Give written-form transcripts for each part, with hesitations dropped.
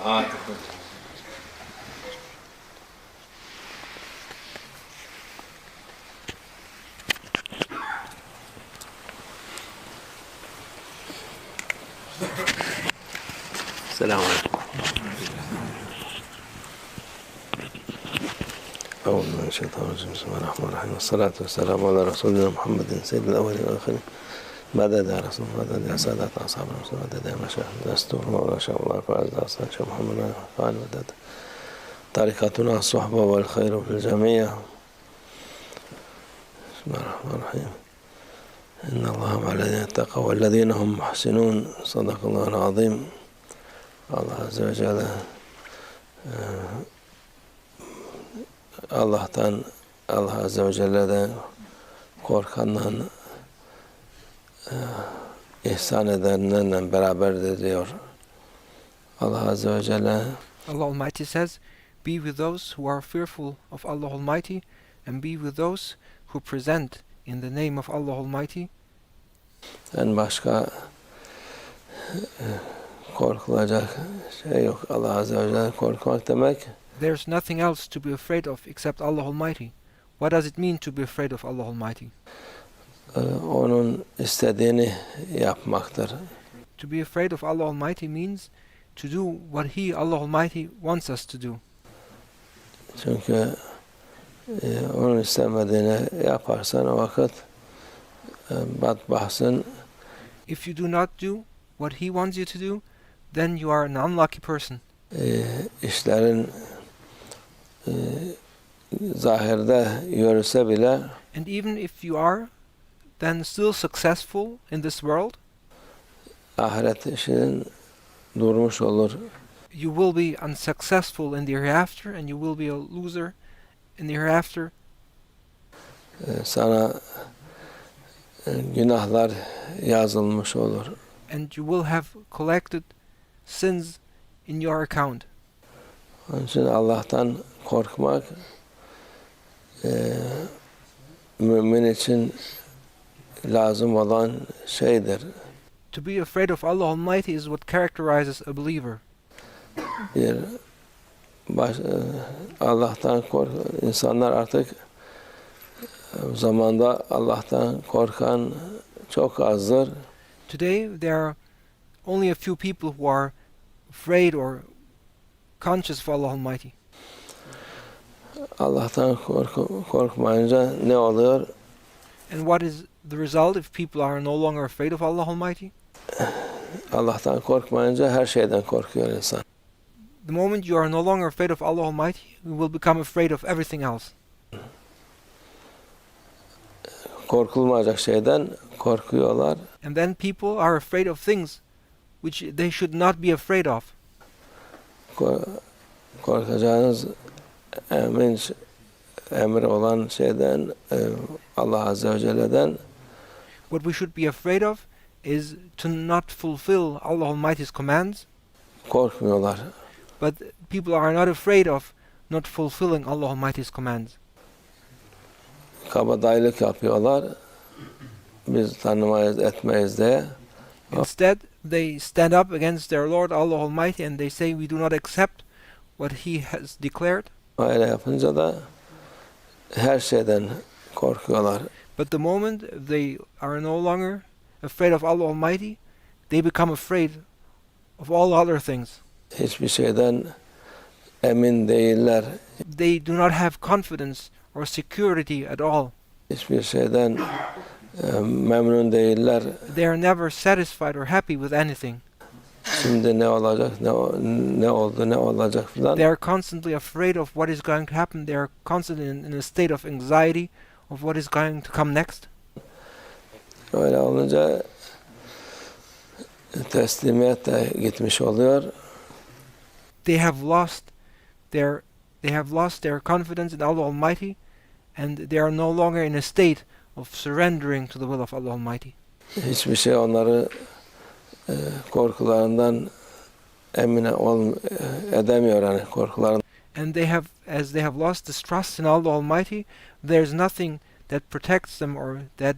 السلام عليكم. أعوذ بالله من الشيطان الرجيم. بسم الله الرحمن الرحيم. والصلاة والسلام على رسولنا محمد سيد الأولين والآخرين. مدد يا رسول الله، مدد يا سادات أصحاب الرسول، مدد يا مشايخ دستور مولانا شاء الله فعز شيخ محمد فعل مدد طريقتنا الصحبة والخير في الجميع. بسم الله الرحمن الرحيم. إن الله مع الذين اتقوا والذين هم محسنون. صدق الله العظيم. Allah Azze ve Celle Allah'tan, Allah Azze ve Celle'den korkandan ihsan edenlerle beraberdir diyor. Allah Azze ve Celle Allah Almighty says, be with those who are fearful of Allah Almighty and be with those who present in the name of Allah Almighty. En başka korkulacak şey yok. Allah Azze ve Celle korkmak demek. There's nothing else to be afraid of except Allah Almighty. What does it mean to be afraid of Allah Almighty? Onun istediğini yapmaktır. To be afraid of Allah Almighty means to do what He, Allah Almighty, wants us to do. Çünkü onun istemediğini yaparsan o vakit badbahtsın. If you do not do what He wants you to do, then you are an unlucky person. İşlerin zahirde yürüse bile And even if you are then still successful in this world, ahiret işinin durmuş olur. you will be unsuccessful in the hereafter and you will be a loser in the hereafter. Sana günahlar yazılmış olur. And you will have collected sins in your account. Onun için Allah'tan korkmak mümin için lazım olan şeydir. To be afraid of Allah Almighty is what characterizes a believer. Allah'tan kork. İnsanlar artık zamanda Allah'tan korkan çok azdır. Today there are only a few people who are afraid or conscious of Allah Almighty. Allah'tan korkmayınca ne oluyor? And what is the result if people are no longer afraid of Allah Almighty? Allah'tan korkmayınca her şeyden korkuyor insan. The moment you are no longer afraid of Allah Almighty, you will become afraid of everything else. Korkulmayacak şeyden korkuyorlar. And then people are afraid of things which they should not be afraid of. Korkacağınız emri olan şeyden Allah Azze ve Celle'den What we should be afraid of is to not fulfill Allah Almighty's commands. Korkmuyorlar. But people are not afraid of not fulfilling Allah Almighty's commands. Kabadayılık yapıyorlar. Biz tanımayız, etmeyiz diye. Instead, they stand up against their Lord Allah Almighty and they say we do not accept what He has declared. Öyle yapınca da her şeyden korkuyorlar. But the moment they are no longer afraid of Allah Almighty, they become afraid of all other things. Hiçbir şeyden emin değiller. They do not have confidence or security at all. Hiçbir şeyden memnun değiller. They are never satisfied or happy with anything. Şimdi ne olacak, ne oldu, ne olacak filan. They are constantly afraid of what is going to happen. They are constantly in a state of anxiety of what is going to come next. Öyle olunca teslimiyet de gitmiş oluyor. They have lost their confidence in Allah Almighty, and they are no longer in a state of surrendering to the will of Allah Almighty. Hiçbir şey onları korkularından emin edemiyor, yani korkularından. And as they have lost this trust in Allah Almighty, there's nothing that protects them or that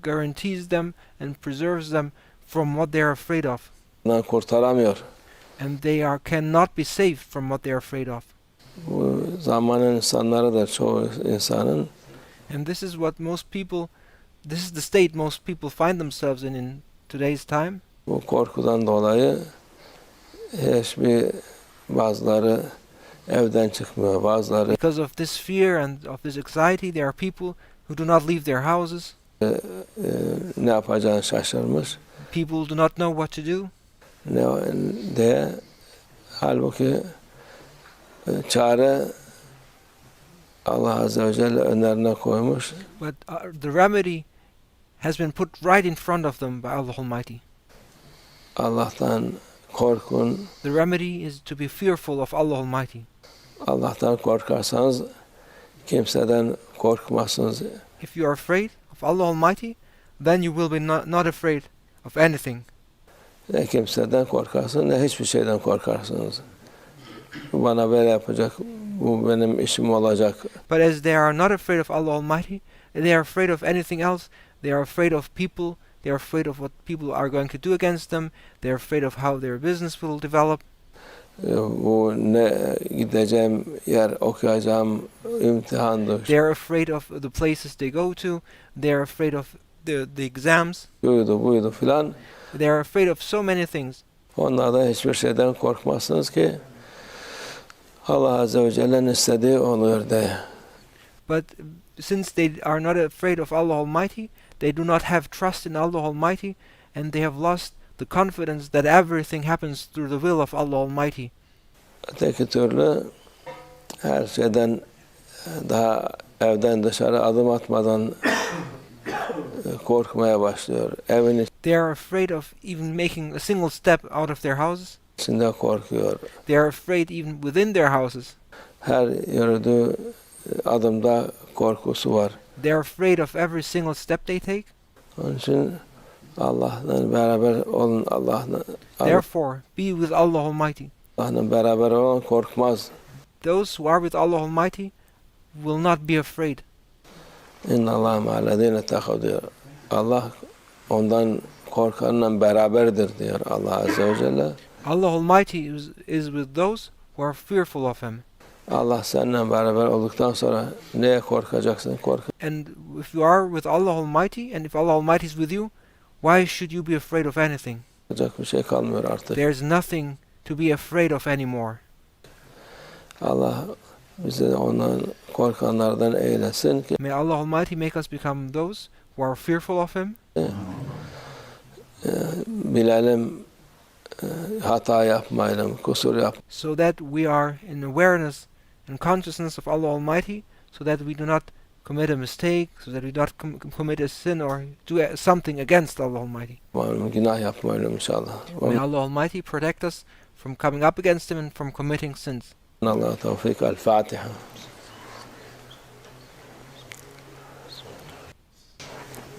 guarantees them and preserves them from what they are afraid of. Kurtaramıyor. and they cannot be saved from what they are afraid of. Bu zamanın insanları da çoğu insanın And this is the state most people find themselves in today's time. bu korkudan dolayı bazıları evden çıkmıyor, bazıları Because of this fear and of this anxiety, there are people who do not leave their houses. ne yapacağını şaşırmış. People do not know what to do. Halbuki çare Allah Azze ve Celle önlerine koymuş. But the remedy has been put right in front of them by Allah Almighty. Allah'tan korkun. The remedy is to be fearful of Allah Almighty. Allah'tan korkarsanız kimseden korkmazsınız. If you are afraid of Allah Almighty, then you will be not afraid of anything. Ne kimseden korkarsınız, ne hiçbir şeyden korkarsınız. Bu bana böyle yapacak, bu benim işim olacak. But as they are not afraid of Allah Almighty, they are afraid of anything else. They are afraid of people. They are afraid of what people are going to do against them. They are afraid of how their business will develop. Bu ne gideceğim yer, okuyacağım imtihandır. They are afraid of the places they go to. They are afraid of the exams. Buydu filan. They are afraid of so many things. Onlardan hiçbir şeyden korkmazsınız ki Allah Azze ve Celle'nin istediği oluyor diye. But since they are not afraid of Allah Almighty, they do not have trust in Allah Almighty, and they have lost the confidence that everything happens through the will of Allah Almighty. Öteki türlü her şeyden daha evden dışarı adım atmadan korkmaya başlıyor. Evin They are afraid of even making a single step out of their houses. içinde korkuyor. They are afraid even within their houses. Her yürüdüğü adımda korkusu var. They are afraid of every single step they take. Onun için Allah'la beraber olun. Therefore, be with Allah Almighty. Allah'la beraber olan korkmaz. Those who are with Allah Almighty will not be afraid. İndallah ma'allezine takav diyor. Allah ondan korkanla beraberdir diyor Allah Azze ve Celle. Allah Almighty is with those who are fearful of Him. Allah seninle beraber olduktan sonra neye korkacaksın? And if you are with Allah Almighty, and if Allah Almighty is with you, why should you be afraid of anything? Korkacak bir şey kalmıyor artık. There's nothing to be afraid of anymore. Allah bizi ondan korkanlardan eylesin ki May Allah Almighty make us become those who are fearful of Him. Bilelim, hata yapmayalım, kusur yap. So that we are in awareness and consciousness of Allah Almighty, so that we do not commit a mistake, so that we do not commit a sin or do something against Allah Almighty. Günah yapmayalım inşallah. May Allah Almighty protect us from coming up against Him and from committing sins. Allah tevfik. Al-Fatiha.